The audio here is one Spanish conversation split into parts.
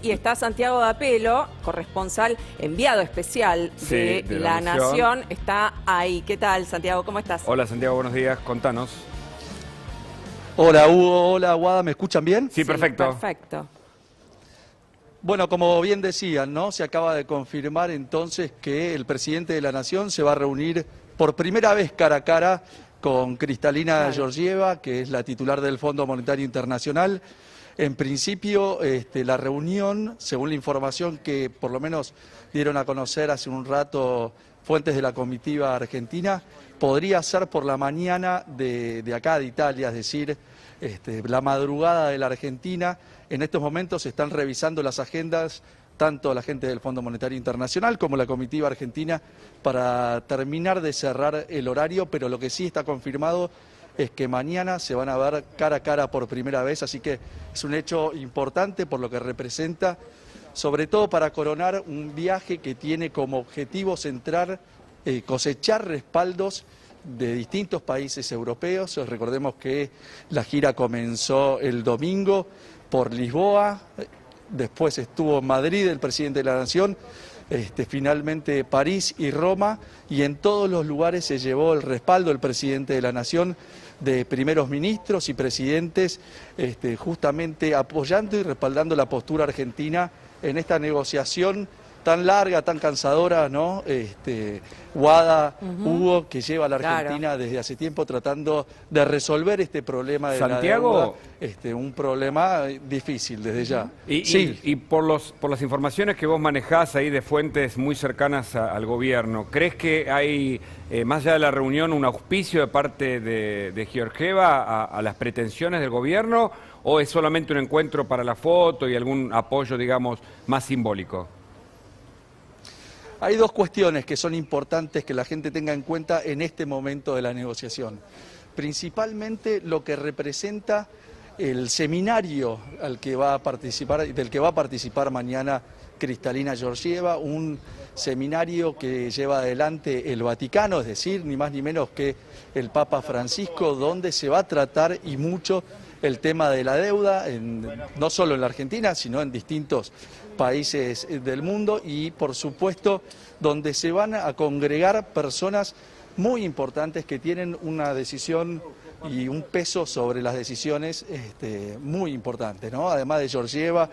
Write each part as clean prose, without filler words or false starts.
y está Santiago D'Apelo, corresponsal, enviado especial de La Nación. Está ahí. ¿Qué tal, Santiago? ¿Cómo estás? Hola, Santiago, buenos días. Contanos. Hola, Hugo. Hola, Guada. ¿Me escuchan bien? Sí, perfecto. Perfecto. Bueno, como bien decían, ¿no? Se acaba de confirmar entonces que el presidente de la Nación se va a reunir por primera vez cara a cara con Kristalina Georgieva, que es la titular del Fondo Monetario Internacional. En principio, la reunión, según la información que por lo menos dieron a conocer hace un rato fuentes de la comitiva argentina, podría ser por la mañana de acá de Italia, es decir, la madrugada de la Argentina. En estos momentos se están revisando las agendas, tanto la gente del Fondo Monetario Internacional como la comitiva argentina, para terminar de cerrar el horario, pero lo que sí está confirmado es que mañana se van a ver cara a cara por primera vez, así que es un hecho importante por lo que representa, sobre todo para coronar un viaje que tiene como objetivo central cosechar respaldos de distintos países europeos. Recordemos que la gira comenzó el domingo por Lisboa, después estuvo en Madrid el presidente de la Nación, finalmente París y Roma, y en todos los lugares se llevó el respaldo del presidente de la Nación, de primeros ministros y presidentes, justamente apoyando y respaldando la postura argentina en esta negociación tan larga, tan cansadora, ¿no? Guada, Hugo, que lleva a la Argentina desde hace tiempo tratando de resolver este problema de Santiago, la deuda, un problema difícil desde ya. Y por las informaciones que vos manejás ahí de fuentes muy cercanas al gobierno, ¿crees que hay, más allá de la reunión, un auspicio de parte de Georgieva a las pretensiones del gobierno, o es solamente un encuentro para la foto y algún apoyo, digamos, más simbólico? Hay dos cuestiones que son importantes que la gente tenga en cuenta en este momento de la negociación. Principalmente lo que representa el seminario al que va a participar, del que va a participar mañana Kristalina Georgieva, un seminario que lleva adelante el Vaticano, es decir, ni más ni menos que el Papa Francisco, donde se va a tratar y mucho el tema de la deuda, no solo en la Argentina, sino en distintos países del mundo, y por supuesto donde se van a congregar personas muy importantes que tienen una decisión y un peso sobre las decisiones muy importante, ¿no? Además de Georgieva,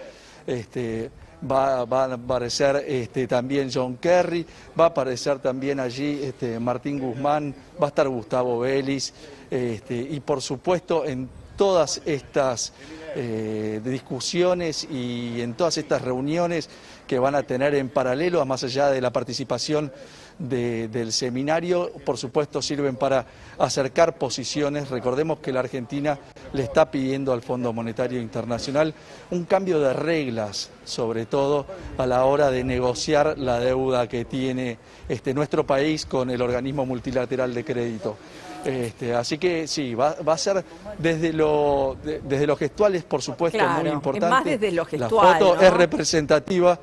va a aparecer también John Kerry, va a aparecer también allí Martín Guzmán, va a estar Gustavo Vélez, y por supuesto en todas estas discusiones y en todas estas reuniones que van a tener en paralelo, más allá de la participación del seminario, por supuesto sirven para acercar posiciones. Recordemos que la Argentina le está pidiendo al Fondo Monetario Internacional un cambio de reglas, sobre todo a la hora de negociar la deuda que tiene nuestro país con el organismo multilateral de crédito. Así que sí, va a ser desde lo gestual, es por supuesto muy importante. Es más desde lo gestual, la foto, ¿no? Es representativa,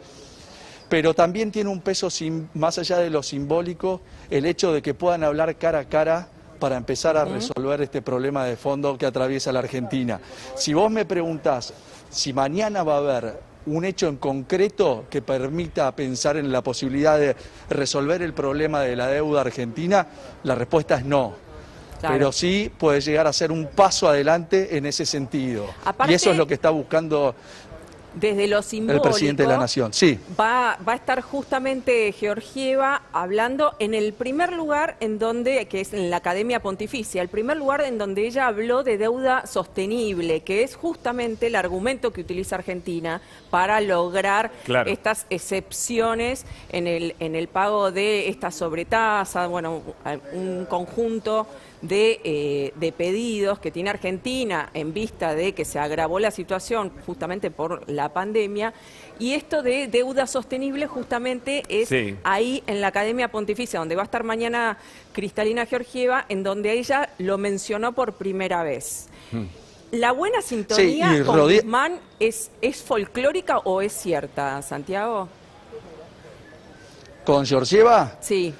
pero también tiene un peso más allá de lo simbólico, el hecho de que puedan hablar cara a cara para empezar a resolver este problema de fondo que atraviesa la Argentina. Si vos me preguntás si mañana va a haber un hecho en concreto que permita pensar en la posibilidad de resolver el problema de la deuda argentina, la respuesta es no. Claro. Pero sí puede llegar a ser un paso adelante en ese sentido. Aparte, y eso es lo que está buscando desde lo simbólico, el presidente de la Nación. Sí. Va a estar justamente Georgieva hablando en el primer lugar que es en la Academia Pontificia, el primer lugar en donde ella habló de deuda sostenible, que es justamente el argumento que utiliza Argentina para lograr estas excepciones en el pago de esta sobretasa, bueno, un conjunto de pedidos que tiene Argentina en vista de que se agravó la situación justamente por la pandemia, y esto de deuda sostenible justamente es ahí en la Academia Pontificia, donde va a estar mañana Kristalina Georgieva, en donde ella lo mencionó por primera vez. ¿La buena sintonía con Guzmán es folclórica o es cierta, Santiago? ¿Con Georgieva? Sí.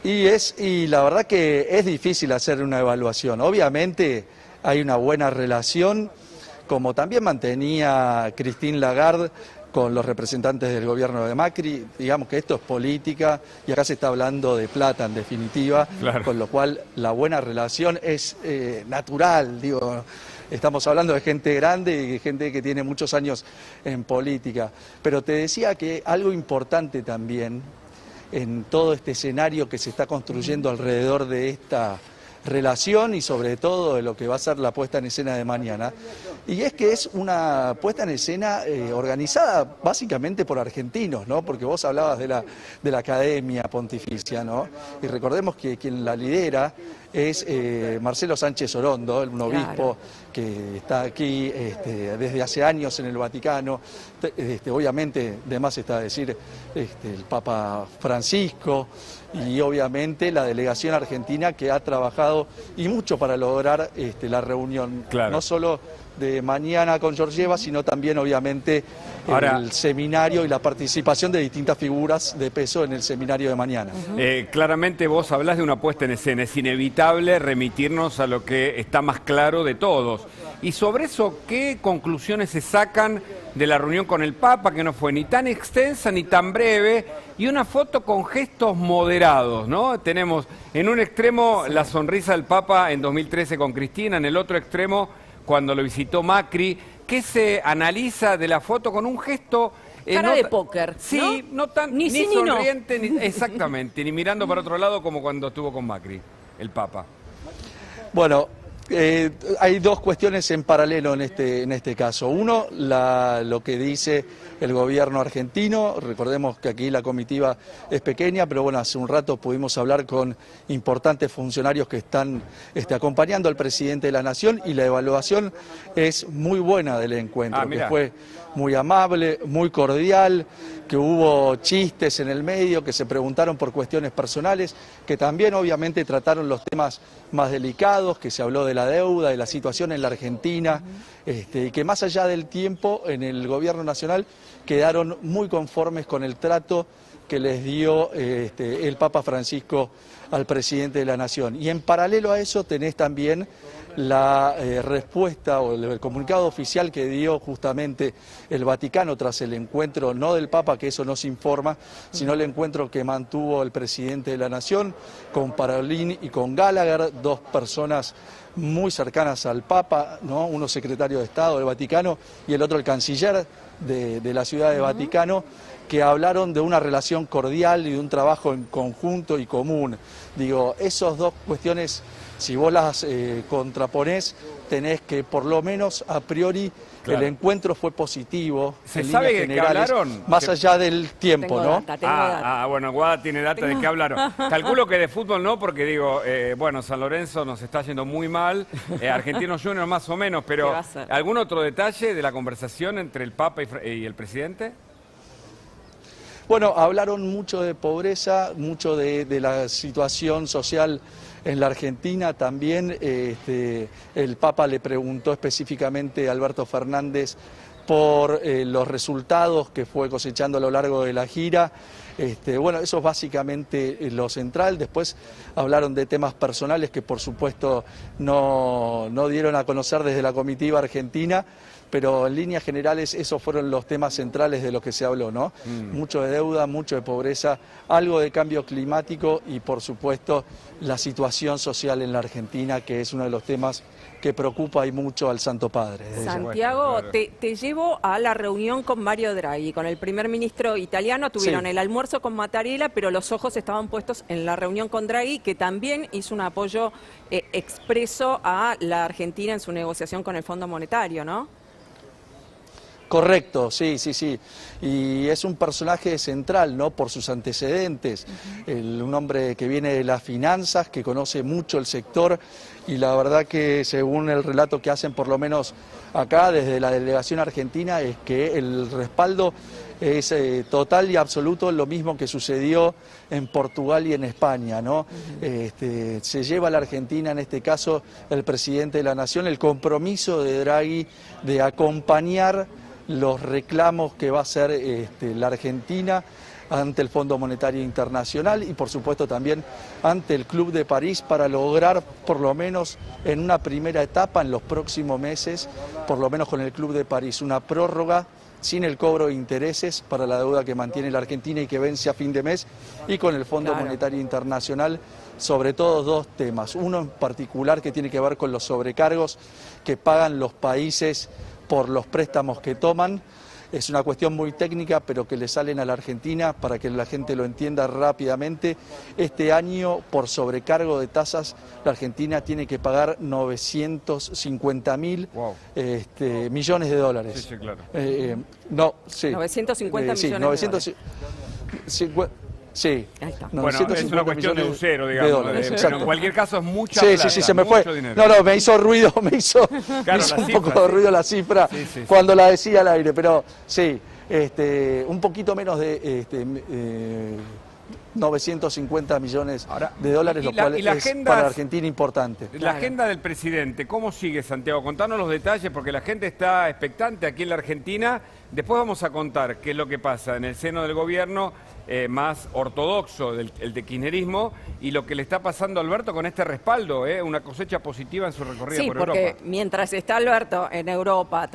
Y la verdad que es difícil hacer una evaluación. Obviamente hay una buena relación, como también mantenía Christine Lagarde con los representantes del gobierno de Macri. Digamos que esto es política y acá se está hablando de plata en definitiva, Claro. con lo cual la buena relación es natural, digo. Estamos hablando de gente grande y de gente que tiene muchos años en política. Pero te decía que algo importante también en todo este escenario que se está construyendo alrededor de esta relación y sobre todo de lo que va a ser la puesta en escena de mañana, y es que es una puesta en escena organizada básicamente por argentinos, ¿no? Porque vos hablabas de la Academia Pontificia, ¿no? Y recordemos que quien la lidera es Marcelo Sánchez Orondo, un obispo que está aquí desde hace años en el Vaticano. Obviamente, de más está decir el Papa Francisco y obviamente la delegación argentina que ha trabajado y mucho para lograr la reunión, Claro. no solo de mañana con Georgieva, sino también obviamente Ahora, el seminario y la participación de distintas figuras de peso en el seminario de mañana. Claramente vos hablás de una puesta en escena, es inevitable remitirnos a lo que está más claro de todos. Y sobre eso, ¿qué conclusiones se sacan de la reunión con el Papa, que no fue ni tan extensa ni tan breve, y una foto con gestos moderados, ¿no? Tenemos en un extremo la sonrisa del Papa en 2013 con Cristina, en el otro extremo cuando lo visitó Macri. ¿Qué se analiza de la foto con un gesto? Cara no de ta- póker, Sí, ¿no? no tan Ni sí ni no. sonriente, exactamente, ni mirando para otro lado como cuando estuvo con Macri, el Papa. Bueno, hay dos cuestiones en paralelo en este caso. Uno, lo que dice el gobierno argentino. Recordemos que aquí la comitiva es pequeña, pero bueno, hace un rato pudimos hablar con importantes funcionarios que están acompañando al presidente de la Nación y la evaluación es muy buena del encuentro, que mirá. fue muy amable, muy cordial, que hubo chistes en el medio, que se preguntaron por cuestiones personales, que también obviamente trataron los temas más delicados, que se habló de la deuda, de la situación en la Argentina, y que más allá del tiempo en el gobierno nacional quedaron muy conformes con el trato que les dio el Papa Francisco al presidente de la Nación. Y en paralelo a eso tenés también la respuesta o el comunicado oficial que dio justamente el Vaticano tras el encuentro, no del Papa, que eso no se informa, sino el encuentro que mantuvo el presidente de la Nación con Parolin y con Gallagher, dos personas muy cercanas al Papa, ¿no? Uno secretario de Estado del Vaticano y el otro el canciller de la ciudad de Vaticano, que hablaron de una relación cordial y de un trabajo en conjunto y común. Digo, esas dos cuestiones, si vos las contraponés, tenés que por lo menos a priori Claro. el encuentro fue positivo. ¿Se en sabe líneas de qué generales, hablaron? más Que- allá del tiempo, Tengo ¿no? data, tengo data. Bueno, Guada tiene data de qué hablaron. Calculo que de fútbol no, porque digo, bueno, San Lorenzo nos está yendo muy mal, Argentinos Juniors más o menos, ¿Qué pero va a ser? ¿algún otro detalle de la conversación entre el Papa y el presidente? Bueno, hablaron mucho de pobreza, mucho de la situación social en la Argentina. También el Papa le preguntó específicamente a Alberto Fernández por los resultados que fue cosechando a lo largo de la gira. Bueno, eso es básicamente lo central. Después hablaron de temas personales que por supuesto no dieron a conocer desde la comitiva argentina, pero en líneas generales esos fueron los temas centrales de lo que se habló, ¿no? Mucho de deuda, mucho de pobreza, algo de cambio climático y por supuesto la situación social en la Argentina, que es uno de los temas que preocupa y mucho al Santo Padre. Santiago, claro. te llevo a la reunión con Mario Draghi, con el primer ministro italiano. Tuvieron Sí. el almuerzo con Mattarella, pero los ojos estaban puestos en la reunión con Draghi, que también hizo un apoyo expreso a la Argentina en su negociación con el Fondo Monetario, ¿no? Correcto, sí, sí, sí. Y es un personaje central, ¿no? Por sus antecedentes. Un hombre que viene de las finanzas, que conoce mucho el sector y la verdad que según el relato que hacen por lo menos acá desde la delegación argentina es que el respaldo es total y absoluto, lo mismo que sucedió en Portugal y en España, ¿no? Se lleva a la Argentina, en este caso el presidente de la Nación, el compromiso de Draghi de acompañar los reclamos que va a hacer la Argentina ante el Fondo Monetario Internacional y por supuesto también ante el Club de París para lograr por lo menos en una primera etapa en los próximos meses, por lo menos con el Club de París, una prórroga sin el cobro de intereses para la deuda que mantiene la Argentina y que vence a fin de mes, y con el Fondo Monetario Internacional, sobre todo dos temas. Uno en particular que tiene que ver con los sobrecargos que pagan los países por los préstamos que toman. Es una cuestión muy técnica, pero que le salen a la Argentina para que la gente lo entienda rápidamente. Este año, por sobrecargo de tasas, la Argentina tiene que pagar 950.000 millones de dólares. Sí, sí, claro. 950 sí, millones de dólares. Sí, ahí está. Bueno, es una cuestión de un cero, digamos. Pero en cualquier caso es mucha plata, sí, se me fue. Dinero. No, me hizo ruido, me hizo un poco de ruido la cifra cuando la decía al aire, pero sí, un poquito menos de 950 millones de dólares, lo cual es para Argentina importante. La agenda del presidente, ¿cómo sigue, Santiago? Contanos los detalles, porque la gente está expectante aquí en la Argentina. Después vamos a contar qué es lo que pasa en el seno del gobierno más ortodoxo, el de kirchnerismo, y lo que le está pasando a Alberto con este respaldo, una cosecha positiva en su recorrido por Europa. Sí, porque mientras está Alberto en Europa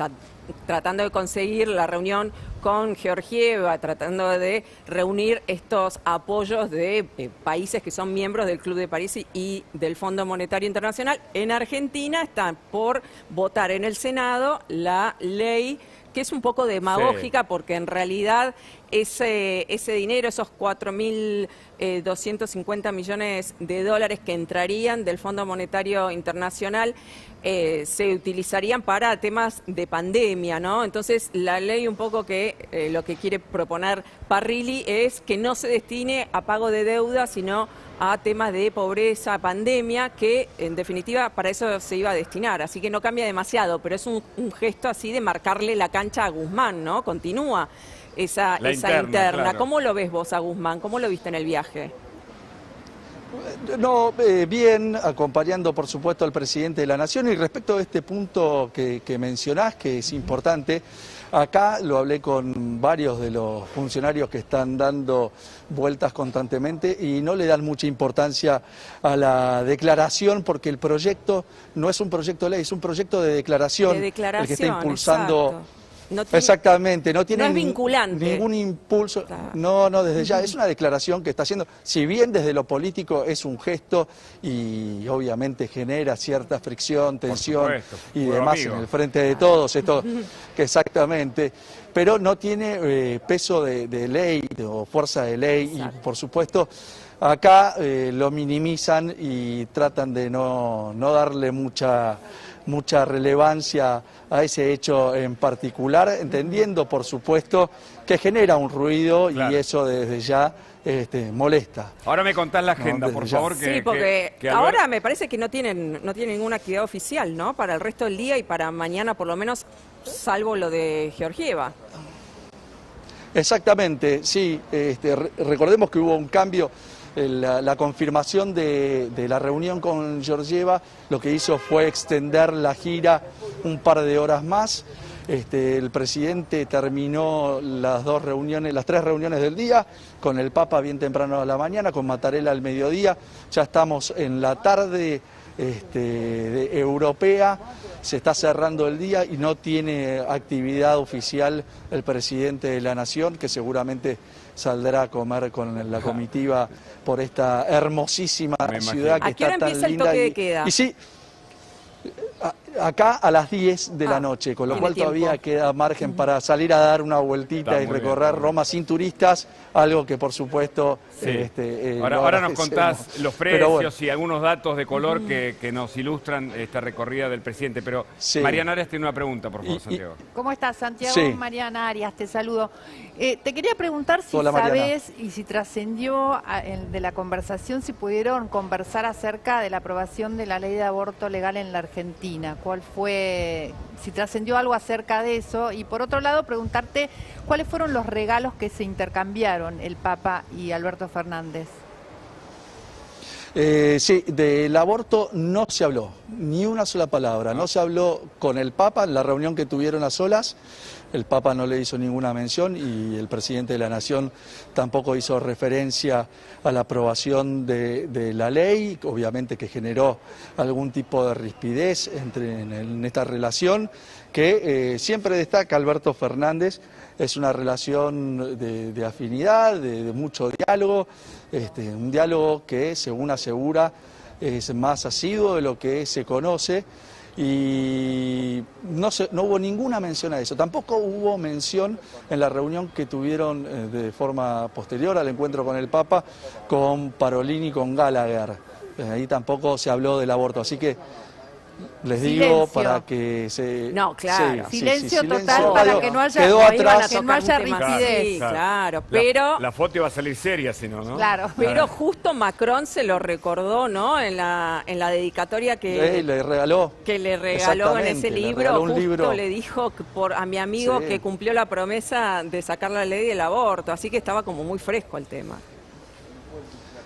tratando de conseguir la reunión con Georgieva, tratando de reunir estos apoyos de países que son miembros del Club de París y del Fondo Monetario Internacional, en Argentina están por votar en el Senado la ley que es un poco demagógica, porque en realidad ese dinero, esos 4.250 millones de dólares que entrarían del Fondo Monetario Internacional, se utilizarían para temas de pandemia, ¿no? Entonces, la ley un poco que lo que quiere proponer Parrilli es que no se destine a pago de deuda, sino a temas de pobreza, pandemia, que en definitiva para eso se iba a destinar. Así que no cambia demasiado, pero es un gesto así de marcarle la cancha a Guzmán, ¿no? Continúa esa interna. Claro. ¿Cómo lo ves vos a Guzmán? ¿Cómo lo viste en el viaje? No, bien, acompañando por supuesto al presidente de la Nación. Y respecto a este punto que mencionás, que es importante, acá lo hablé con varios de los funcionarios que están dando vueltas constantemente y no le dan mucha importancia a la declaración, porque el proyecto no es un proyecto de ley, es un proyecto de declaración, el que está impulsando. Exacto. No tiene, exactamente, no tiene no es vinculante. Ningún impulso. Claro. No, desde ya. Es una declaración que está haciendo, si bien desde lo político es un gesto y obviamente genera cierta fricción, tensión y demás en el frente de todos, esto que exactamente, pero no tiene peso de ley o fuerza de ley. Exacto. Y por supuesto acá lo minimizan y tratan de no darle mucha relevancia a ese hecho en particular, entendiendo por supuesto que genera un ruido, claro, y eso desde ya molesta. Ahora me contás la agenda, por favor. Sí, porque ahora me parece que no tienen ninguna actividad oficial, ¿no? Para el resto del día y para mañana por lo menos, salvo lo de Georgieva. Exactamente, sí. Recordemos que hubo un cambio. La confirmación de la reunión con Georgieva lo que hizo fue extender la gira un par de horas más. El presidente terminó las tres reuniones del día, con el Papa bien temprano a la mañana, con Mattarella al mediodía. Ya estamos en la tarde europea, se está cerrando el día y no tiene actividad oficial el presidente de la Nación, que seguramente saldrá a comer con la comitiva por esta hermosísima ciudad que está tan linda. ¿A qué hora empieza el toque de queda? Y sí, acá a las 10 de la noche, con lo cual todavía queda margen para salir a dar una vueltita y recorrer Roma sin turistas, algo que por supuesto... Sí. Ahora nos contás los precios y algunos datos de color que nos ilustran esta recorrida del presidente, pero Mariana Arias tiene una pregunta, por favor, Santiago. ¿Cómo estás, Santiago? Sí. Mariana Arias, te saludo. Te quería preguntar si sabés y si trascendió de la conversación, si pudieron conversar acerca de la aprobación de la ley de aborto legal en la Argentina. ¿Cuál fue, si trascendió algo acerca de eso? Y por otro lado, preguntarte cuáles fueron los regalos que se intercambiaron el Papa y Alberto Fernández. Sí, del aborto no se habló, ni una sola palabra. No se habló con el Papa en la reunión que tuvieron a solas, el Papa no le hizo ninguna mención y el presidente de la Nación tampoco hizo referencia a la aprobación de la ley, obviamente que generó algún tipo de rispidez en esta relación, que siempre destaca Alberto Fernández. Es una relación de afinidad, de mucho diálogo, un diálogo que, según asegura, es más asiduo de lo que se conoce. Y no hubo ninguna mención a eso. Tampoco hubo mención en la reunión que tuvieron de forma posterior al encuentro con el Papa, con Parolin y con Gallagher. Ahí tampoco se habló del aborto. Así que les digo para que se... No, claro. Sí, silencio sí, total para que no haya, quedó atrás. Que no haya rigidez. Sí, claro, pero... La foto iba a salir seria, si no, ¿no? Claro. Pero justo Macron se lo recordó, ¿no? En la dedicatoria que le regaló. Que le regaló en ese libro, justo libro. le dijo a mi amigo que cumplió la promesa de sacar la ley del aborto, así que estaba como muy fresco el tema.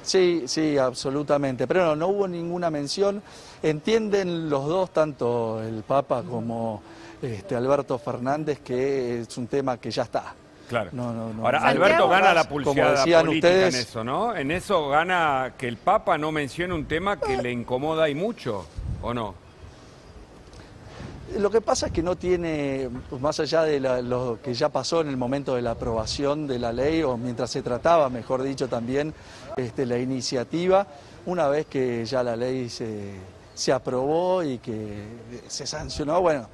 Sí, sí, absolutamente, pero no hubo ninguna mención. Entienden los dos, tanto el Papa como Alberto Fernández, que es un tema que ya está. Claro. No. Ahora, Alberto gana la pulseada política ustedes, en eso, ¿no? En eso gana que el Papa no mencione un tema que le incomoda y mucho, ¿o no? Lo que pasa es que no tiene, más allá de lo que ya pasó en el momento de la aprobación de la ley, o mientras se trataba, mejor dicho, también la iniciativa, una vez que ya la ley se aprobó y que se sancionó, bueno,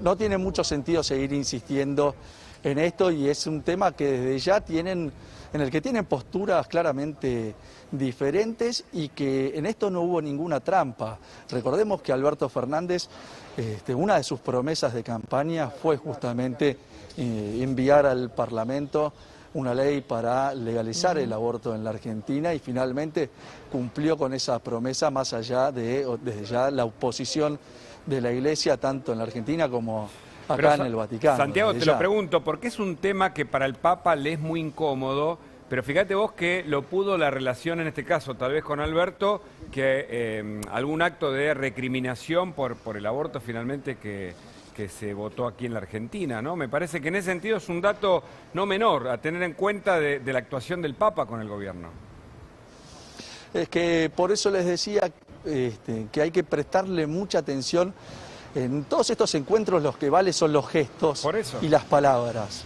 no tiene mucho sentido seguir insistiendo en esto, y es un tema que desde ya en el que tienen posturas claramente diferentes, y que en esto no hubo ninguna trampa. Recordemos que Alberto Fernández, una de sus promesas de campaña fue justamente enviar al Parlamento una ley para legalizar el aborto en la Argentina, y finalmente cumplió con esa promesa, más allá desde ya la oposición de la Iglesia, tanto en la Argentina como acá en el Vaticano. Santiago, te lo pregunto, porque es un tema que para el Papa le es muy incómodo, pero fíjate vos que lo pudo la relación, en este caso, tal vez con Alberto, que algún acto de recriminación por el aborto finalmente que se votó aquí en la Argentina, ¿no? Me parece que en ese sentido es un dato no menor a tener en cuenta de la actuación del Papa con el gobierno. Es que por eso les decía que hay que prestarle mucha atención. En todos estos encuentros los que vale son los gestos y las palabras.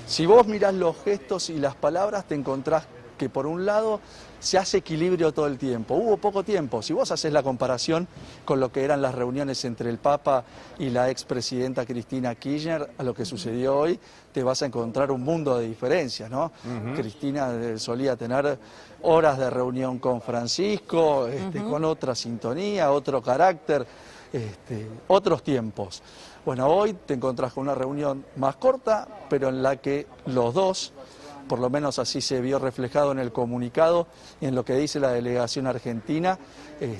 Si vos mirás los gestos y las palabras, te encontrás que por un lado se hace equilibrio todo el tiempo. Hubo poco tiempo. Si vos haces la comparación con lo que eran las reuniones entre el Papa y la expresidenta Cristina Kirchner, a lo que sucedió hoy, te vas a encontrar un mundo de diferencias, ¿no? Cristina solía tener horas de reunión con Francisco, con otra sintonía, otro carácter, otros tiempos. Bueno, hoy te encontrás con una reunión más corta, pero en la que los dos, por lo menos así se vio reflejado en el comunicado y en lo que dice la delegación argentina,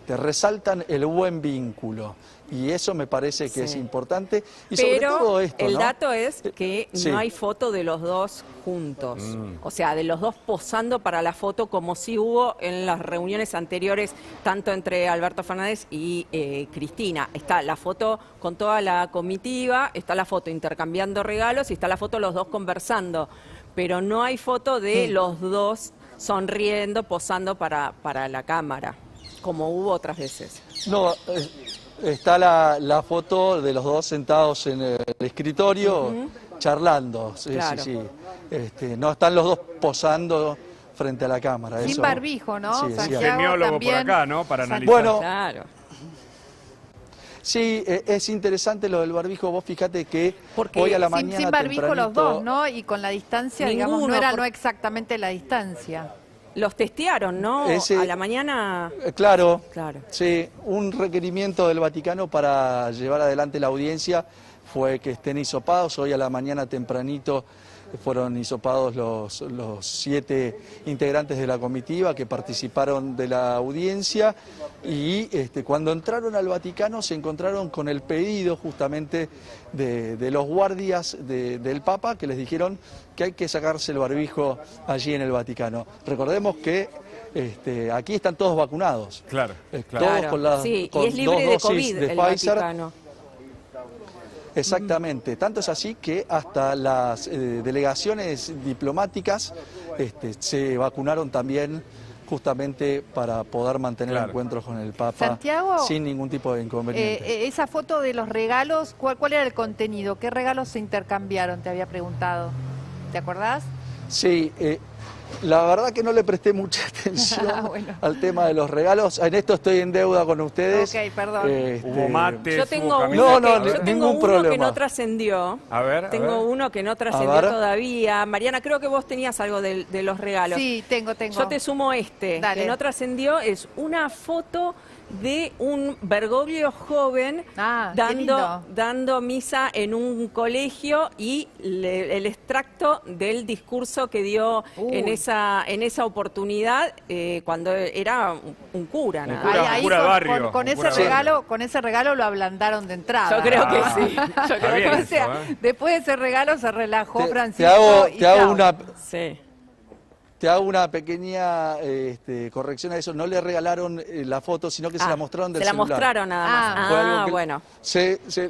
resaltan el buen vínculo. Y eso me parece que es importante. Y sobre todo esto, el dato es que no hay foto de los dos juntos. O sea, de los dos posando para la foto, como sí hubo en las reuniones anteriores, tanto entre Alberto Fernández y Cristina. Está la foto con toda la comitiva, está la foto intercambiando regalos y está la foto los dos conversando. Pero no hay foto de los dos sonriendo, posando para la cámara, como hubo otras veces. No, está la foto de los dos sentados en el escritorio, charlando. Sí, claro. sí. No están los dos posando frente a la cámara. Sin barbijo, ¿no? Sí, Santiago semiólogo también. por acá, ¿no? Para analizar. Bueno, Claro. Sí, es interesante lo del barbijo. Vos fíjate que porque hoy a la mañana sin barbijo tempranito, los dos, ¿no? Y con la distancia, Ninguno, digamos, no era no exactamente la distancia. Los testearon, ¿no? A la mañana. Claro, Claro. sí, un requerimiento del Vaticano para llevar adelante la audiencia fue que estén hisopados. Hoy a la mañana tempranito fueron hisopados los 7 integrantes de la comitiva que participaron de la audiencia, y cuando entraron al Vaticano se encontraron con el pedido justamente de los guardias del Papa, que les dijeron que hay que sacarse el barbijo allí en el Vaticano. Recordemos que aquí están todos vacunados. Claro, Todos con Sí, con y es libre 2 de dosis COVID de el Pfizer. Vaticano. Exactamente, tanto es así que hasta las delegaciones diplomáticas se vacunaron también justamente para poder mantener encuentros con el Papa Santiago, sin ningún tipo de inconveniente. Esa foto de los regalos, ¿cuál era el contenido? ¿Qué regalos se intercambiaron? Te había preguntado. ¿Te acordás? Sí, la verdad que no le presté mucha atención al tema de los regalos. En esto estoy en deuda con ustedes. Ok, perdón. Hubo mates, yo tengo hubo uno, ningún uno problema. que no trascendió. A ver, tengo uno que no trascendió todavía. Mariana, creo que vos tenías algo de los regalos. Sí, tengo. Yo te sumo que no trascendió, es una foto de un Bergoglio joven dando misa en un colegio y el extracto del discurso que dio en esa oportunidad cuando era un cura. Un cura de barrio. Con ese regalo lo ablandaron de entrada. Yo creo que sí. Yo creo que después de ese regalo se relajó Francisco. Te hago una pequeña corrección a eso. No le regalaron la foto, sino que se la mostraron del celular. Se la mostraron nada más. Bueno.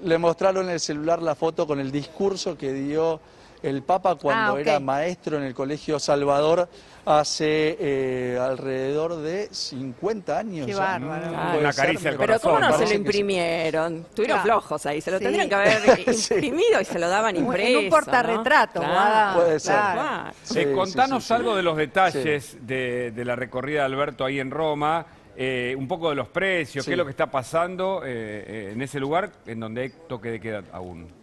Le mostraron en el celular la foto con el discurso que dio el Papa cuando era maestro en el Colegio Salvador hace alrededor de 50 años. Qué bárbaro. Una caricia al Pero corazón. ¿cómo no se lo imprimieron? Estuvieron flojos ahí, se lo tendrían que haber imprimido y se lo daban impreso. En un portarretrato. Puede ser. Contanos algo de los detalles de la recorrida de Alberto ahí en Roma, un poco de los precios, qué es lo que está pasando en ese lugar en donde hay toque de queda aún.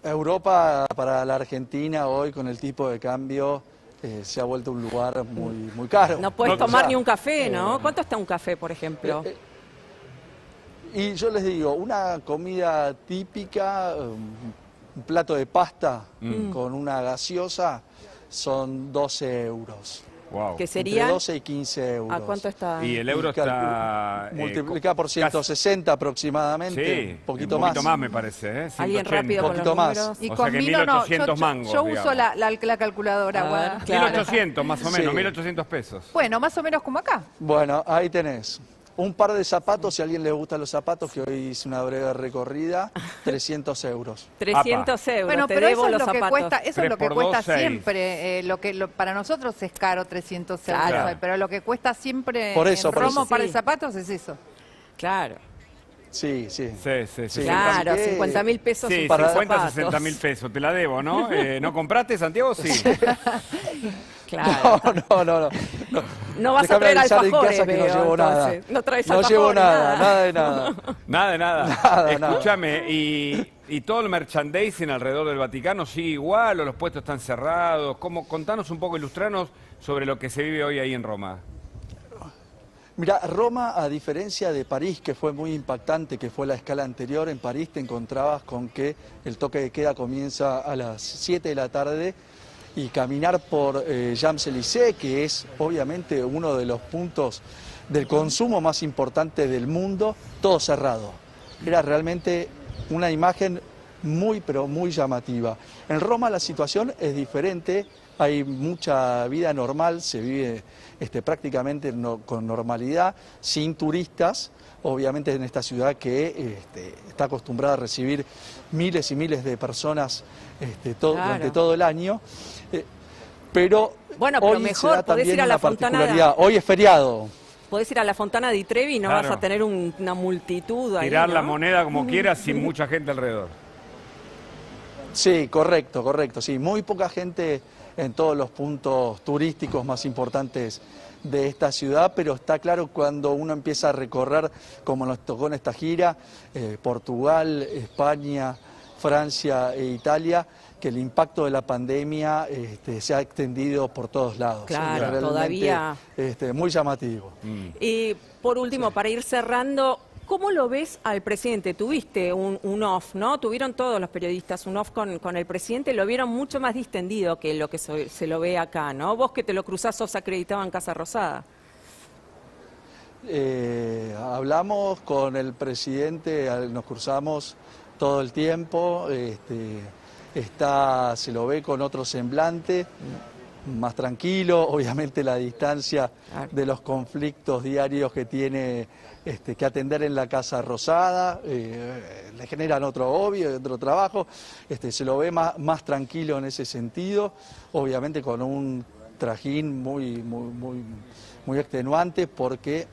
Europa para la Argentina hoy con el tipo de cambio se ha vuelto un lugar muy caro. No puedes tomar ni un café, ¿no? ¿Cuánto está un café, por ejemplo? Y yo les digo, una comida típica, un plato de pasta con una gaseosa son 12 euros. Wow. ¿Qué sería? Entre 12 y 15 euros. ¿A cuánto está? Y el euro está... multiplica por 160 aproximadamente, un poquito más. Me parece, ¿eh? Alguien rápido con los números. Y o con sea que vino 1800 mangos, yo uso la calculadora. 1800 más o menos, 1800 pesos. Bueno, más o menos como acá. Bueno, ahí tenés. Un par de zapatos, si a alguien le gustan los zapatos, que hoy hice una breve recorrida, 300 euros. 300 euros, bueno, te pero debo eso los es lo que zapatos. cuesta, eso es lo que 3 por 2, cuesta 6. siempre. Para nosotros es caro 300 euros, Claro. pero lo que cuesta siempre Por eso, en por Roma eso. un par de zapatos es eso. Claro. Sí. Claro, 50.000 pesos. Sí, un par de 50, zapatos. 60.000 pesos, te la debo, ¿no? ¿No compraste, Santiago? Sí. Claro. No. No vas a Déjame traer avisar en alfajores, casa que no llevo nada. No traes No alfajores, llevo nada de nada. Nada de nada. Nada. Escúchame, ¿y todo el merchandising alrededor del Vaticano sigue igual o los puestos están cerrados? Contanos un poco, ilustranos sobre lo que se vive hoy ahí en Roma. Mira, Roma, a diferencia de París, que fue muy impactante, que fue la escala anterior, en París te encontrabas con que el toque de queda comienza a las 7 de la tarde y caminar por Champs-Élysées, que es obviamente uno de los puntos del consumo más importantes del mundo, todo cerrado. Era realmente una imagen pero muy llamativa. En Roma la situación es diferente, hay mucha vida normal, se vive prácticamente con normalidad, sin turistas, obviamente en esta ciudad que está acostumbrada a recibir miles y miles de personas durante todo el año, pero bueno, hoy mejor se da podés también ir a la una Fontana. particularidad. Hoy es feriado. Podés ir a la Fontana di Trevi y no vas a tener una multitud ahí, Tirar ¿no? la moneda como quieras sin mucha gente alrededor. Sí, correcto, sí, muy poca gente en todos los puntos turísticos más importantes de esta ciudad, pero está claro cuando uno empieza a recorrer, como nos tocó en esta gira, Portugal, España, Francia e Italia, que el impacto de la pandemia se ha extendido por todos lados. Claro, todavía. Muy llamativo. Y por último, para ir cerrando, ¿cómo lo ves al presidente? Tuviste un off, ¿no? Tuvieron todos los periodistas un off con el presidente, lo vieron mucho más distendido que lo que se lo ve acá, ¿no? Vos que te lo cruzás, sos acreditado en Casa Rosada. Hablamos con el presidente, nos cruzamos todo el tiempo, se lo ve con otro semblante, más tranquilo, obviamente la distancia de los conflictos diarios que tiene que atender en la Casa Rosada, le generan otro trabajo, se lo ve más tranquilo en ese sentido, obviamente con un trajín muy extenuante, porque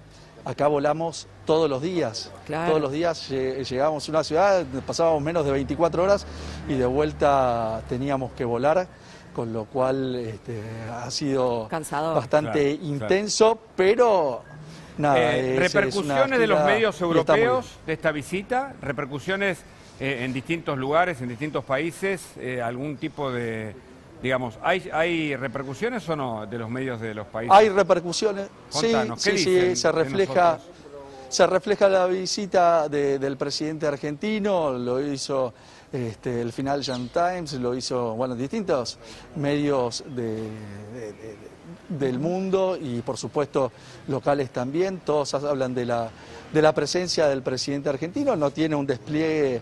acá volamos todos los días. Claro. Todos los días llegábamos a una ciudad, pasábamos menos de 24 horas y de vuelta teníamos que volar, con lo cual ha sido cansador, bastante intenso, pero nada. Repercusiones de los medios europeos de esta visita, repercusiones en distintos lugares, en distintos países, algún tipo de... Digamos, ¿hay repercusiones o no de los medios de los países? Hay repercusiones, Contanos, sí, se refleja la visita del presidente argentino, lo hizo el Financial Times, lo hizo, distintos medios del mundo y por supuesto locales también, todos hablan de la presencia del presidente argentino, no tiene un despliegue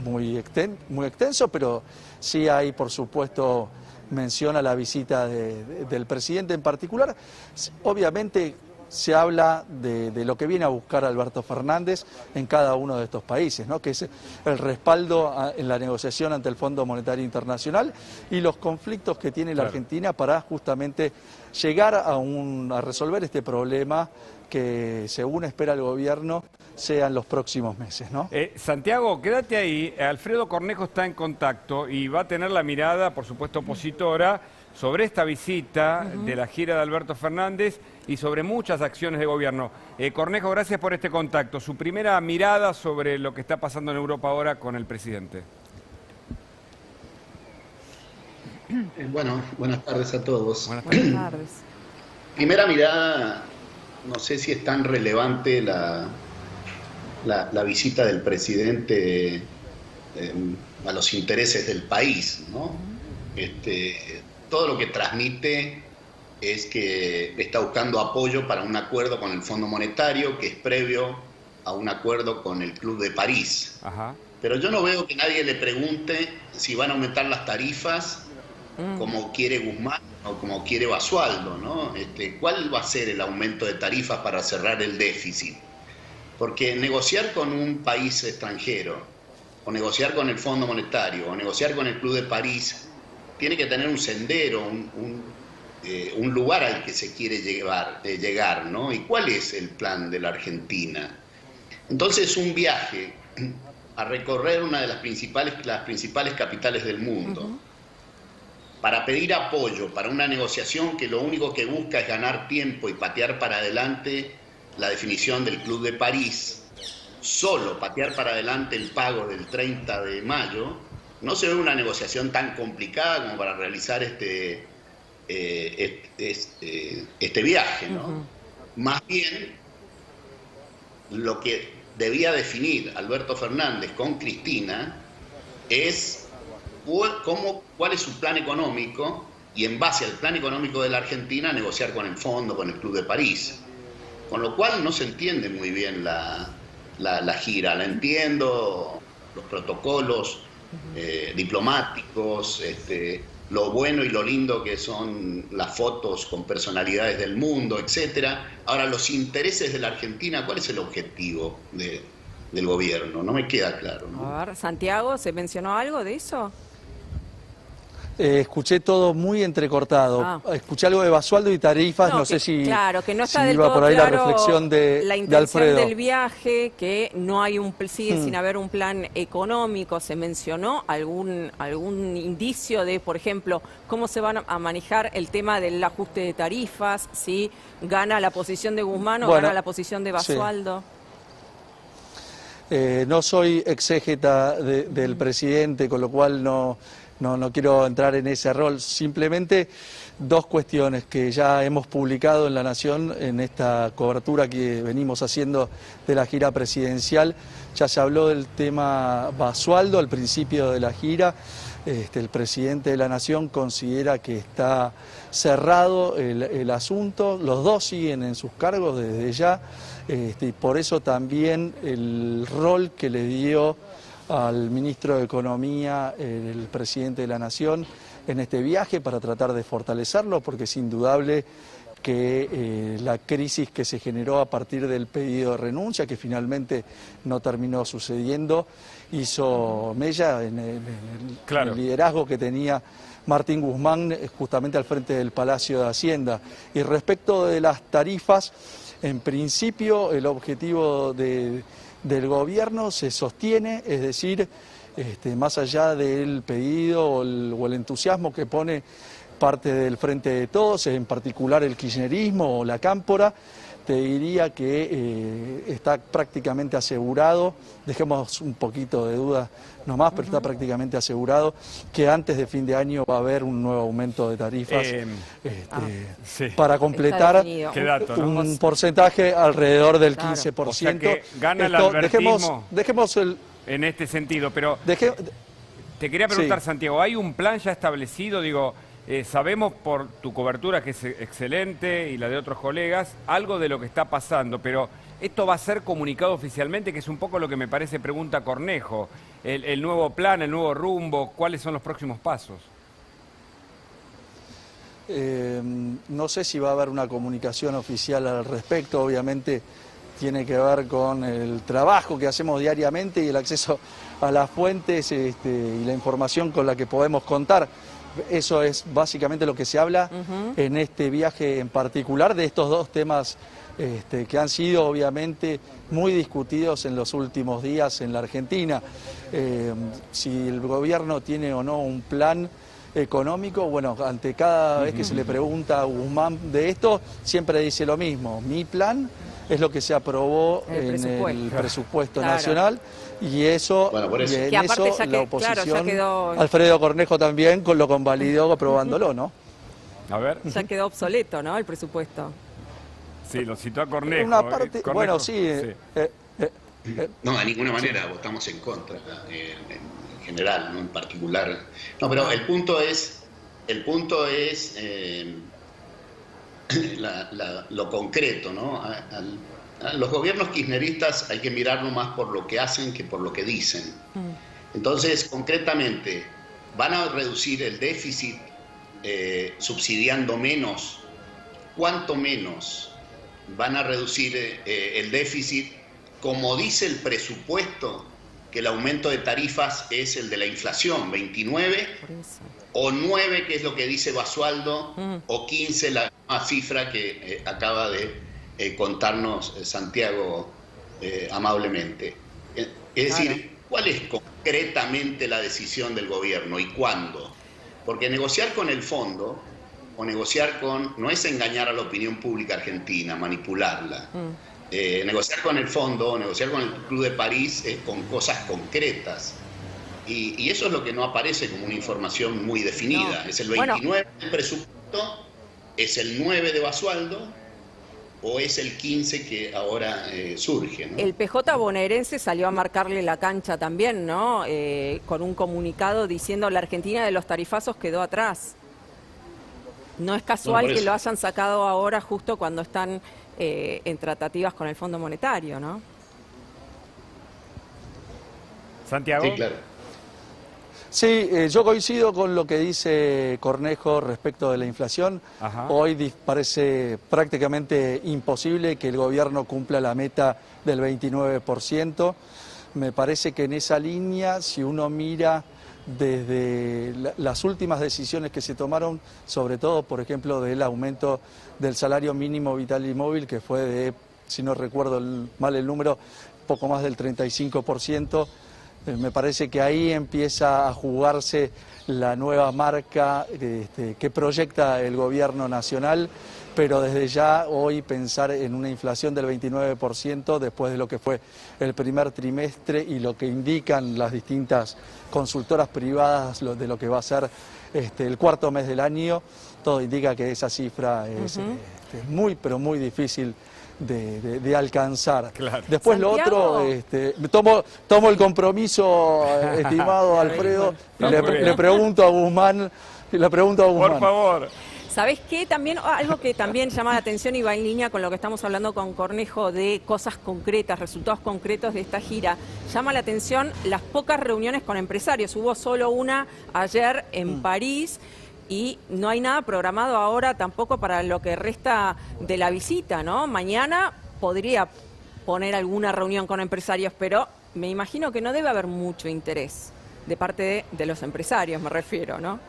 muy extenso, pero sí hay, por supuesto, mención a la visita del presidente en particular. Obviamente se habla de lo que viene a buscar Alberto Fernández en cada uno de estos países, ¿no? Que es el respaldo en la negociación ante el Fondo Monetario Internacional y los conflictos que tiene la Argentina para justamente llegar a resolver este problema que, según espera el gobierno, sea en los próximos meses, ¿no? Santiago, quédate ahí. Alfredo Cornejo está en contacto y va a tener la mirada, por supuesto, opositora sobre esta visita de la gira de Alberto Fernández y sobre muchas acciones de gobierno. Cornejo, gracias por este contacto. Su primera mirada sobre lo que está pasando en Europa ahora con el presidente. Bueno, buenas tardes a todos. Buenas tardes. Primera mirada, no sé si es tan relevante la visita del presidente a los intereses del país, ¿no? Todo lo que transmite es que está buscando apoyo para un acuerdo con el Fondo Monetario, que es previo a un acuerdo con el Club de París. Ajá. Pero yo no veo que nadie le pregunte si van a aumentar las tarifas como quiere Guzmán o como quiere Basualdo, ¿no? ¿Cuál va a ser el aumento de tarifas para cerrar el déficit? Porque negociar con un país extranjero, o negociar con el Fondo Monetario, o negociar con el Club de París, tiene que tener un sendero, un lugar al que se quiere llegar, ¿no? ¿Y cuál es el plan de la Argentina? Entonces, un viaje a recorrer una de las principales capitales del mundo, para pedir apoyo para una negociación que lo único que busca es ganar tiempo y patear para adelante la definición del Club de París, solo patear para adelante el pago del 30 de mayo, no se ve una negociación tan complicada como para realizar este viaje, ¿no? Más bien, lo que debía definir Alberto Fernández con Cristina es cuál es su plan económico y en base al plan económico de la Argentina negociar con el Fondo, con el Club de París. Con lo cual no se entiende muy bien la gira. La entiendo, los protocolos diplomáticos, lo bueno y lo lindo que son las fotos con personalidades del mundo, etcétera. Ahora, los intereses de la Argentina, ¿cuál es el objetivo del gobierno? No me queda claro, ¿no? A ver, Santiago, ¿se mencionó algo de eso? Escuché todo muy entrecortado. Escuché algo de Basualdo y tarifas, no sé si, claro, que no está si del iba todo por ahí claro la reflexión de la intención Alfredo. del viaje, que no hay sigue sin haber un plan económico. ¿Se mencionó algún indicio de, por ejemplo, cómo se van a manejar el tema del ajuste de tarifas, si gana la posición de Guzmán o gana la posición de Basualdo? Sí. No soy exégeta del presidente, con lo cual no quiero entrar en ese rol. Simplemente dos cuestiones que ya hemos publicado en La Nación en esta cobertura que venimos haciendo de la gira presidencial. Ya se habló del tema Basualdo al principio de la gira. El presidente de la Nación considera que está cerrado el asunto. Los dos siguen en sus cargos desde ya. Y por eso también el rol que le dio al ministro de Economía, el presidente de la Nación, en este viaje para tratar de fortalecerlo, porque es indudable que la crisis que se generó a partir del pedido de renuncia, que finalmente no terminó sucediendo, hizo mella en el liderazgo que tenía Martín Guzmán justamente al frente del Palacio de Hacienda. Y respecto de las tarifas, en principio el objetivo del gobierno se sostiene, es decir, más allá del pedido o el entusiasmo que pone parte del Frente de Todos, en particular el kirchnerismo o la cámpora, te diría que está prácticamente asegurado, dejemos un poquito de duda nomás, pero está prácticamente asegurado que antes de fin de año va a haber un nuevo aumento de tarifas para completar un porcentaje alrededor del 15%. O sea que gana el albertismo dejemos en este sentido, pero te quería preguntar, Santiago, ¿hay un plan ya establecido? Digo, sabemos por tu cobertura, que es excelente, y la de otros colegas, algo de lo que está pasando, pero esto va a ser comunicado oficialmente, que es un poco lo que me parece pregunta Cornejo. El nuevo plan, el nuevo rumbo, ¿cuáles son los próximos pasos? No sé si va a haber una comunicación oficial al respecto, obviamente tiene que ver con el trabajo que hacemos diariamente y el acceso a las fuentes y la información con la que podemos contar. Eso es básicamente lo que se habla en este viaje en particular, de estos dos temas que han sido obviamente muy discutidos en los últimos días en la Argentina. Si el gobierno tiene o no un plan económico, bueno, ante cada vez que se le pregunta a Guzmán de esto, siempre dice lo mismo: mi plan es lo que se aprobó en el presupuesto nacional, y eso, y en eso la oposición, Alfredo Cornejo también lo convalidó aprobándolo, ¿no? A ver. Ya quedó obsoleto, ¿no?, el presupuesto. Sí, lo citó a Cornejo. Una parte, Cornejo, bueno, sí. No, de ninguna manera votamos en contra, en general, no en particular. No, pero el punto es lo concreto, ¿no? A los gobiernos kirchneristas hay que mirarlo más por lo que hacen que por lo que dicen. Entonces, concretamente, ¿van a reducir el déficit subsidiando menos? ¿Cuánto menos van a reducir el déficit? Como dice el presupuesto, que el aumento de tarifas es el de la inflación, 29, o 9, que es lo que dice Basualdo, o 15, la misma cifra que acaba de contarnos Santiago amablemente. Es decir, ¿cuál es concretamente la decisión del gobierno y cuándo? Porque negociar con el fondo, o negociar no es engañar a la opinión pública argentina, manipularla. Negociar con el fondo, o negociar con el Club de París, es con cosas concretas. Y eso es lo que no aparece como una información muy definida. No. Es el 29 del presupuesto, es el 9 de Basualdo, o es el 15 que ahora surge, ¿no? El PJ bonaerense salió a marcarle la cancha también, ¿no? Con un comunicado diciendo: la Argentina de los tarifazos quedó atrás. No es casual que lo hayan sacado ahora justo cuando están en tratativas con el Fondo Monetario, ¿no? Santiago. Sí, claro. Sí, yo coincido con lo que dice Cornejo respecto de la inflación. Hoy parece prácticamente imposible que el gobierno cumpla la meta del 29%. Me parece que en esa línea, si uno mira desde las últimas decisiones que se tomaron, sobre todo, por ejemplo, del aumento del salario mínimo vital y móvil, que fue de, si no recuerdo mal el número, poco más del 35%, me parece que ahí empieza a jugarse la nueva marca que proyecta el gobierno nacional, pero desde ya hoy pensar en una inflación del 29% después de lo que fue el primer trimestre y lo que indican las distintas consultoras privadas de lo que va a ser el cuarto mes del año, todo indica que esa cifra es muy, pero muy difícil de alcanzar. Claro. Después Santiago. Lo otro, tomo el compromiso, estimado Alfredo, le pregunto a Guzmán. Por favor. ¿Sabés qué? También algo que también llama la atención y va en línea con lo que estamos hablando con Cornejo de cosas concretas, resultados concretos de esta gira. Llama la atención las pocas reuniones con empresarios. Hubo solo una ayer en París. y no hay nada programado ahora tampoco para lo que resta de la visita, ¿no? Mañana podría poner alguna reunión con empresarios, pero me imagino que no debe haber mucho interés de parte de los empresarios, me refiero, ¿no?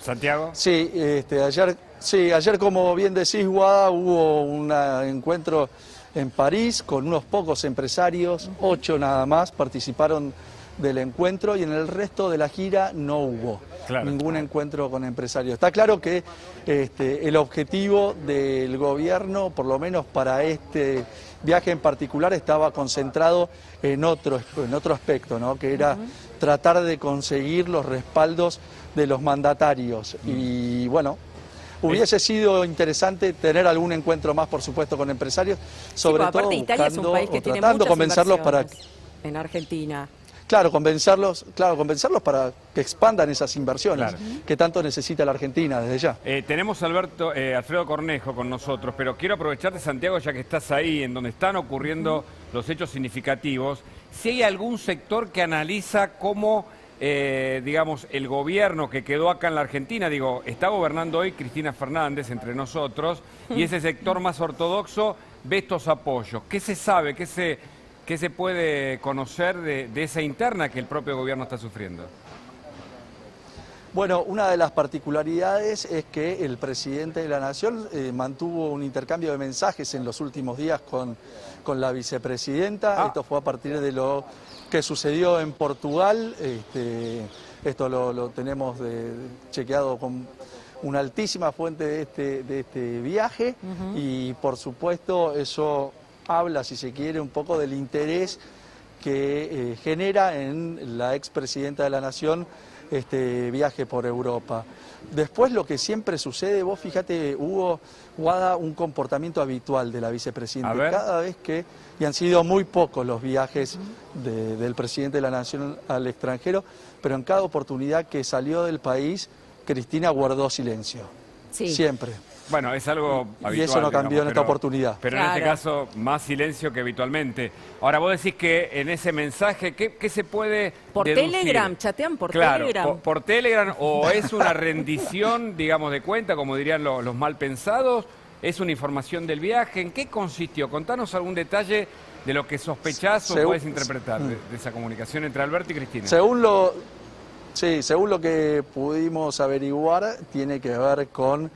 Santiago. Sí, ayer como bien decís, Guada, hubo un encuentro en París con unos pocos empresarios, 8 nada más participaron del encuentro y en el resto de la gira no hubo ningún encuentro con empresarios. Está claro que el objetivo del gobierno, por lo menos para este viaje en particular, estaba concentrado en otro aspecto, ¿no? Que era tratar de conseguir los respaldos de los mandatarios. Y bueno, hubiese sido interesante tener algún encuentro más, por supuesto, con empresarios, sobre todo Italia es un país que tiene tratando de muchas convencerlos para en Argentina. Claro, convencerlos para que expandan esas inversiones que tanto necesita la Argentina desde ya. Tenemos a Alfredo Cornejo con nosotros, pero quiero aprovecharte, Santiago, ya que estás ahí, en donde están ocurriendo los hechos significativos, si hay algún sector que analiza cómo, digamos, el gobierno que quedó acá en la Argentina, digo, está gobernando hoy Cristina Fernández entre nosotros, y ese sector más ortodoxo ve estos apoyos. ¿Qué se sabe? ¿Qué se puede conocer de esa interna que el propio gobierno está sufriendo? Bueno, una de las particularidades es que el presidente de la Nación mantuvo un intercambio de mensajes en los últimos días con la vicepresidenta. Esto fue a partir de lo que sucedió en Portugal. Esto lo tenemos chequeado con una altísima fuente de este viaje y, por supuesto, eso habla, si se quiere, un poco del interés que genera en la expresidenta de la Nación este viaje por Europa. Después, lo que siempre sucede, vos fíjate, hubo, Guada, un comportamiento habitual de la vicepresidenta. Cada vez que, y han sido muy pocos los viajes del presidente de la Nación al extranjero, pero en cada oportunidad que salió del país, Cristina guardó silencio. Sí. Siempre. Bueno, es algo habitual. Y eso no cambió en esta oportunidad. Pero en este caso, más silencio que habitualmente. Ahora, vos decís que en ese mensaje, ¿qué se puede por deducir? Telegram, chatean por Telegram. Telegram. Por Telegram, o es una rendición, digamos, de cuenta, como dirían los mal pensados, es una información del viaje. ¿En qué consistió? Contanos algún detalle de lo que sospechás o puedes interpretar de esa comunicación entre Alberto y Cristina. Según lo que pudimos averiguar, tiene que ver con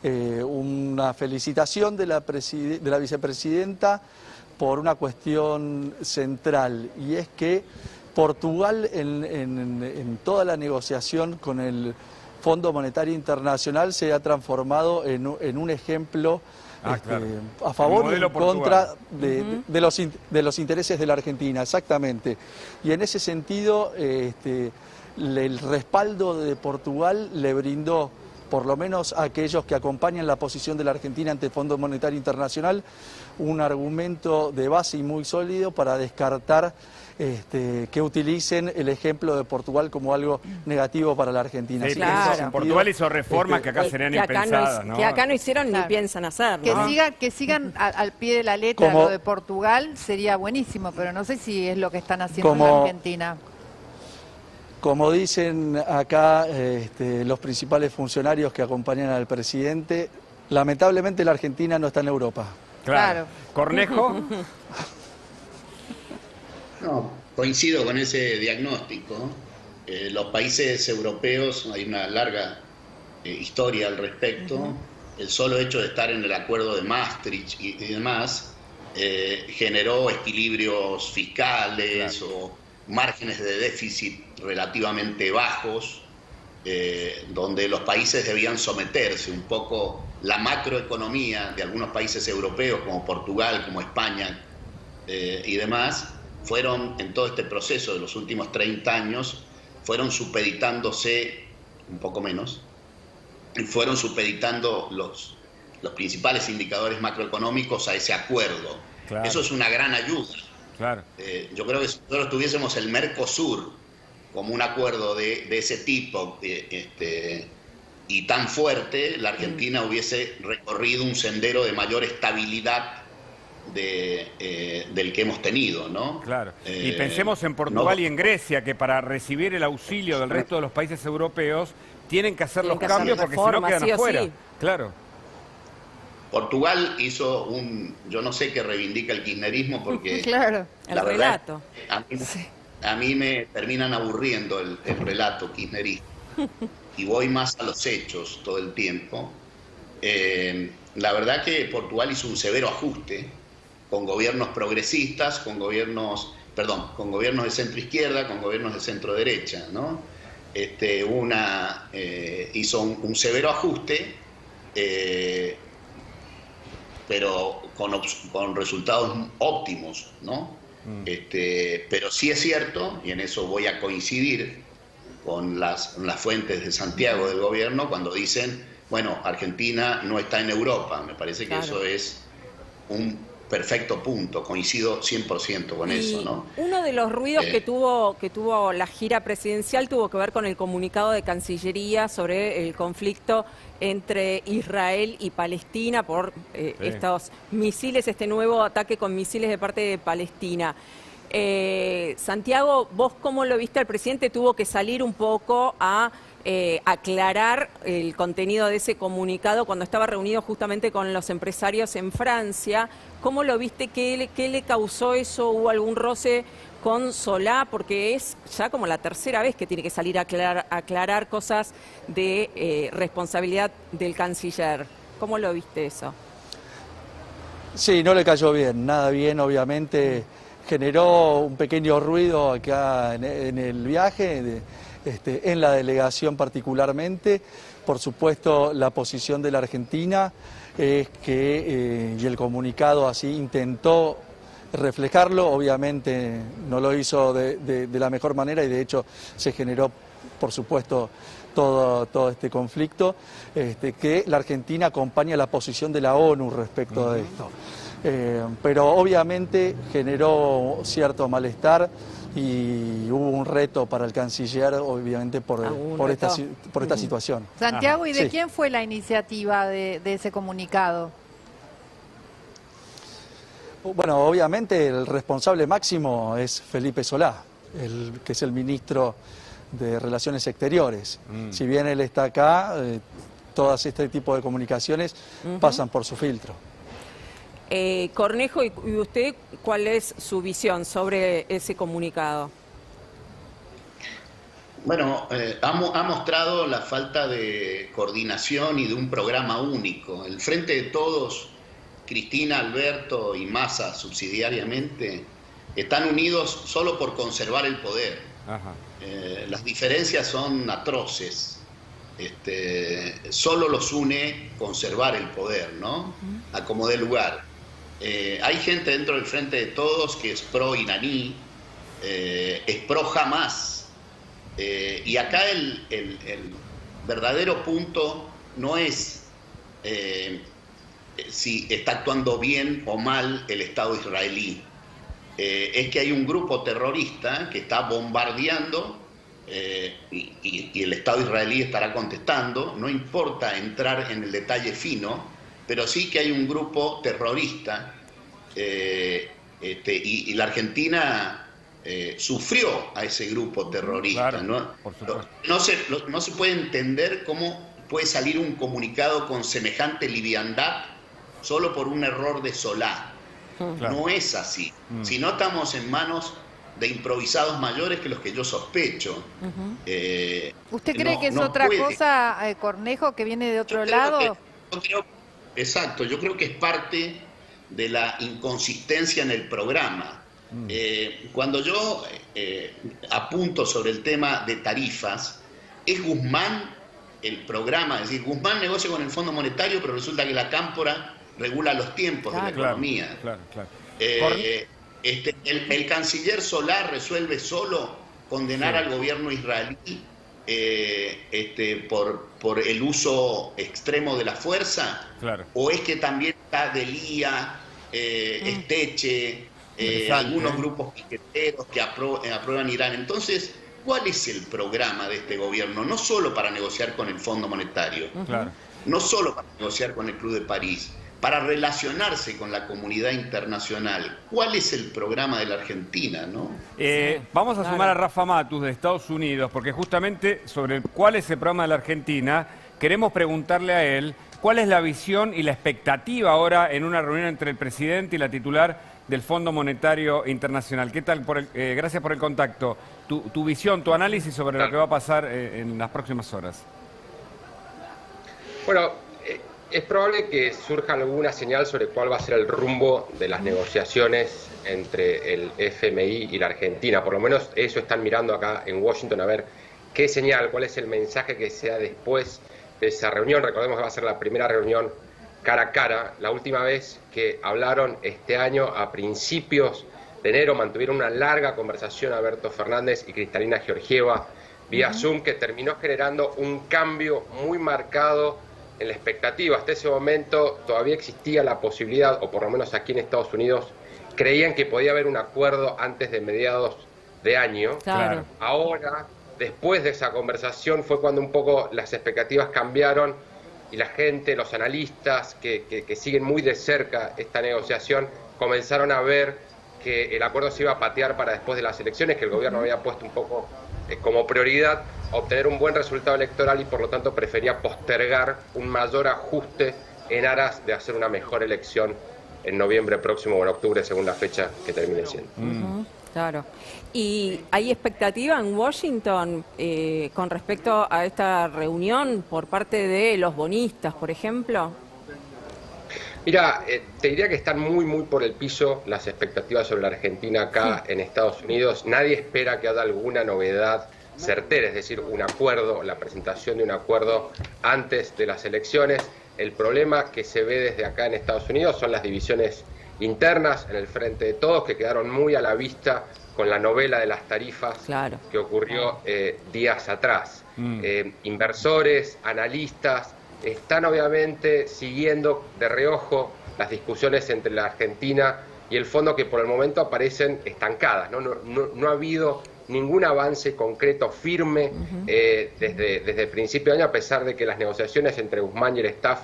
una felicitación de la vicepresidenta por una cuestión central, y es que Portugal en toda la negociación con el Fondo Monetario Internacional se ha transformado en un ejemplo a favor y en contra de los intereses de la Argentina, exactamente. Y en ese sentido, el respaldo de Portugal le brindó, por lo menos a aquellos que acompañan la posición de la Argentina ante el Fondo Monetario Internacional, un argumento de base y muy sólido para descartar que utilicen el ejemplo de Portugal como algo negativo para la Argentina. Sí, claro. Portugal hizo reformas que acá serían impensadas, ¿no? Que acá no hicieron ni piensan hacer, ¿no? Que sigan al pie de la letra lo de Portugal sería buenísimo, pero no sé si es lo que están haciendo en la Argentina. Como dicen acá los principales funcionarios que acompañan al presidente, lamentablemente la Argentina no está en Europa. Claro. ¿Cornejo? No, coincido con ese diagnóstico. Los países europeos, hay una larga historia al respecto. El solo hecho de estar en el acuerdo de Maastricht y demás generó equilibrios fiscales o márgenes de déficit relativamente bajos, donde los países debían someterse un poco. La macroeconomía de algunos países europeos como Portugal, como España y demás, fueron en todo este proceso de los últimos 30 años, fueron supeditándose, un poco menos, fueron supeditando los principales indicadores macroeconómicos a ese acuerdo. Claro. Eso es una gran ayuda. Claro. Yo creo que si nosotros tuviésemos el Mercosur como un acuerdo de ese tipo y tan fuerte, la Argentina hubiese recorrido un sendero de mayor estabilidad del que hemos tenido, ¿no? Claro. Y pensemos en Portugal y en Grecia, que para recibir el auxilio del resto de los países europeos tienen que hacer los cambios porque si no quedan afuera. Claro. Portugal hizo yo no sé qué reivindica el kirchnerismo porque... Claro, el relato. A mí me terminan aburriendo el relato kirchnerista y voy más a los hechos todo el tiempo. La verdad que Portugal hizo un severo ajuste con gobiernos progresistas, con gobiernos de centro izquierda, con gobiernos de centro derecha, ¿no? Hizo un severo ajuste, pero con resultados óptimos, ¿no? Pero sí es cierto, y en eso voy a coincidir con las fuentes de Santiago del gobierno cuando dicen, bueno, Argentina no está en Europa. Me parece que eso es un perfecto punto, coincido 100% con eso, ¿no? Uno de los ruidos que tuvo la gira presidencial tuvo que ver con el comunicado de Cancillería sobre el conflicto entre Israel y Palestina por estos misiles, este nuevo ataque con misiles de parte de Palestina. Santiago, ¿vos cómo lo viste? El presidente tuvo que salir un poco a aclarar el contenido de ese comunicado cuando estaba reunido justamente con los empresarios en Francia. ¿Cómo lo viste? ¿Qué le causó eso? ¿Hubo algún roce con Solá? Porque es ya como la tercera vez que tiene que salir a aclarar cosas de responsabilidad del canciller. ¿Cómo lo viste eso? Sí, no le cayó bien, nada bien, obviamente. Generó un pequeño ruido acá en el viaje, en la delegación particularmente. Por supuesto, la posición de la Argentina es que, y el comunicado así intentó reflejarlo, obviamente no lo hizo de la mejor manera y de hecho se generó, por supuesto, todo este conflicto, que la Argentina acompaña la posición de la ONU respecto de esto. Pero obviamente generó cierto malestar y hubo un reto para el canciller, obviamente, por esta situación. Santiago, ¿y de quién fue la iniciativa de ese comunicado? Bueno, obviamente el responsable máximo es Felipe Solá, que es el ministro de Relaciones Exteriores. Si bien él está acá, todas este tipo de comunicaciones pasan por su filtro. Cornejo, ¿y usted cuál es su visión sobre ese comunicado? Bueno, ha mostrado la falta de coordinación y de un programa único. El Frente de Todos, Cristina, Alberto y Massa subsidiariamente, están unidos solo por conservar el poder. Las diferencias son atroces. Solo los une conservar el poder, ¿no? A como dé lugar. Hay gente dentro del Frente de Todos que es pro iraní, es pro Hamás, y acá el verdadero punto no es si está actuando bien o mal el Estado israelí, es que hay un grupo terrorista que está bombardeando y el Estado israelí estará contestando. No importa entrar en el detalle fino, pero sí que hay un grupo terrorista y la Argentina sufrió a ese grupo terrorista. Claro, no se puede entender cómo puede salir un comunicado con semejante liviandad solo por un error de Solá. Claro. No es así. Si no, estamos en manos de improvisados mayores que los que yo sospecho. ¿Usted cree que es otra cosa, Cornejo, que viene de otro lado? Exacto, yo creo que es parte de la inconsistencia en el programa. Cuando yo apunto sobre el tema de tarifas, es Guzmán el programa, es decir, Guzmán negocia con el Fondo Monetario, pero resulta que la Cámpora regula los tiempos de la economía. El canciller Solá resuelve solo condenar al gobierno israelí por el uso extremo de la fuerza, o es que también está Delía, Esteche, algunos grupos piqueteros que aprueban Irán. Entonces, ¿cuál es el programa de este gobierno? No solo para negociar con el Fondo Monetario, no solo para negociar con el Club de París, para relacionarse con la comunidad internacional. ¿Cuál es el programa de la Argentina, no? Vamos a sumar a Rafa Matus de Estados Unidos, porque justamente sobre cuál es el programa de la Argentina, queremos preguntarle a él cuál es la visión y la expectativa ahora en una reunión entre el presidente y la titular del Fondo Monetario Internacional. ¿Qué tal? Gracias por el contacto. Tu visión, tu análisis sobre lo que va a pasar en las próximas horas. Bueno, es probable que surja alguna señal sobre cuál va a ser el rumbo de las negociaciones entre el FMI y la Argentina. Por lo menos eso están mirando acá en Washington, a ver qué señal, cuál es el mensaje que sea después de esa reunión. Recordemos que va a ser la primera reunión cara a cara. La última vez que hablaron este año, a principios de enero, mantuvieron una larga conversación Alberto Fernández y Kristalina Georgieva vía Zoom, que terminó generando un cambio muy marcado en la expectativa. Hasta ese momento todavía existía la posibilidad, o por lo menos aquí en Estados Unidos, creían que podía haber un acuerdo antes de mediados de año. Claro. Ahora, después de esa conversación, fue cuando un poco las expectativas cambiaron y la gente, los analistas que siguen muy de cerca esta negociación, comenzaron a ver que el acuerdo se iba a patear para después de las elecciones, que el gobierno había puesto un poco como prioridad obtener un buen resultado electoral y por lo tanto prefería postergar un mayor ajuste en aras de hacer una mejor elección en noviembre próximo o en octubre, según la fecha que termine siendo. Claro. ¿Y hay expectativa en Washington con respecto a esta reunión por parte de los bonistas, por ejemplo? Mira, te diría que están muy por el piso las expectativas sobre la Argentina acá en Estados Unidos. Nadie espera que haya alguna novedad certera, es decir, un acuerdo, la presentación de un acuerdo antes de las elecciones. El problema que se ve desde acá en Estados Unidos son las divisiones internas en el Frente de Todos, que quedaron muy a la vista con la novela de las tarifas que ocurrió días atrás. Inversores, analistas, están obviamente siguiendo de reojo las discusiones entre la Argentina y el fondo, que por el momento aparecen estancadas. No ha habido ningún avance concreto, firme, desde el principio de año, a pesar de que las negociaciones entre Guzmán y el staff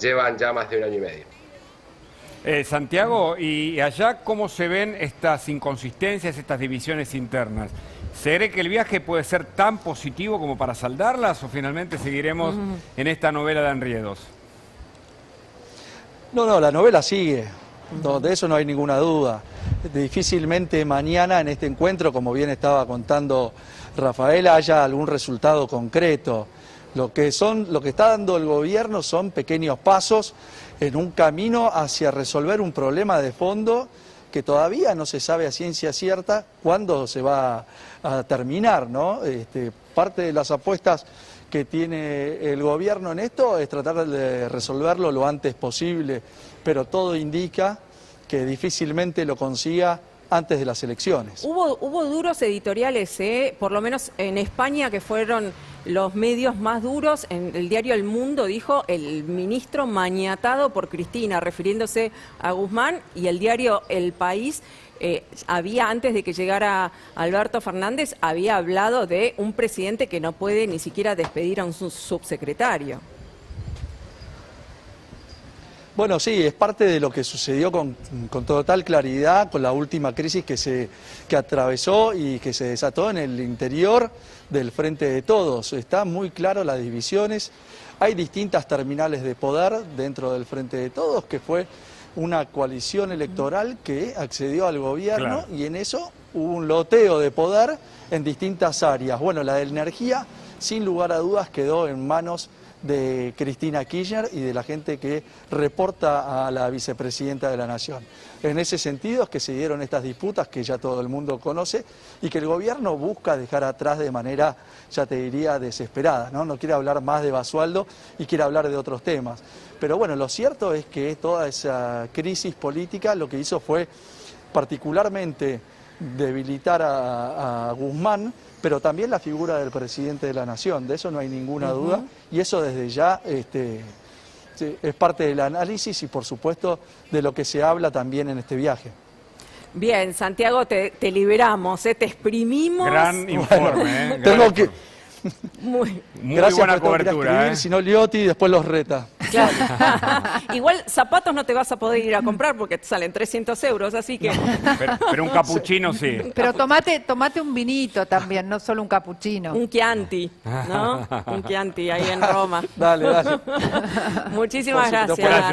llevan ya más de 1 año y medio. Santiago, ¿y allá cómo se ven estas inconsistencias, estas divisiones internas? ¿Se cree que el viaje puede ser tan positivo como para saldarlas o finalmente seguiremos en esta novela de enriedos? No, la novela sigue. No, de eso no hay ninguna duda. Difícilmente mañana en este encuentro, como bien estaba contando Rafael, haya algún resultado concreto. Lo que está dando el gobierno son pequeños pasos en un camino hacia resolver un problema de fondo que todavía no se sabe a ciencia cierta cuándo se va a terminar, ¿no? Parte de las apuestas que tiene el gobierno en esto es tratar de resolverlo lo antes posible, pero todo indica que difícilmente lo consiga antes de las elecciones. Hubo duros editoriales, por lo menos en España, que fueron los medios más duros. En el diario El Mundo dijo el ministro maniatado por Cristina, refiriéndose a Guzmán, y el diario El País había, antes de que llegara Alberto Fernández, había hablado de un presidente que no puede ni siquiera despedir a un subsecretario. Bueno, sí, es parte de lo que sucedió con total claridad con la última crisis que atravesó y que se desató en el interior del Frente de Todos. Están muy claras las divisiones, hay distintas terminales de poder dentro del Frente de Todos, que fue una coalición electoral que accedió al gobierno, y en eso hubo un loteo de poder en distintas áreas. Bueno, la de la energía, sin lugar a dudas, quedó en manos de Cristina Kirchner y de la gente que reporta a la vicepresidenta de la Nación. En ese sentido es que se dieron estas disputas que ya todo el mundo conoce y que el gobierno busca dejar atrás de manera, ya te diría, desesperada, ¿no? No quiere hablar más de Basualdo y quiere hablar de otros temas. Pero bueno, lo cierto es que toda esa crisis política lo que hizo fue particularmente debilitar a Guzmán, pero también la figura del presidente de la Nación, de eso no hay ninguna duda, y eso desde ya es parte del análisis y por supuesto de lo que se habla también en este viaje. Bien, Santiago, te liberamos, te exprimimos. Gran informe, tengo que... Muy Gracias buena por cobertura. Si no, Liotti después los reta. Claro. Igual zapatos no te vas a poder ir a comprar porque te salen 300 euros, así que... Pero un capuchino sí. Pero tomate un vinito también, no solo un capuchino. Un Chianti, ¿no? Un Chianti ahí en Roma. Dale. Muchísimas Por supuesto, gracias.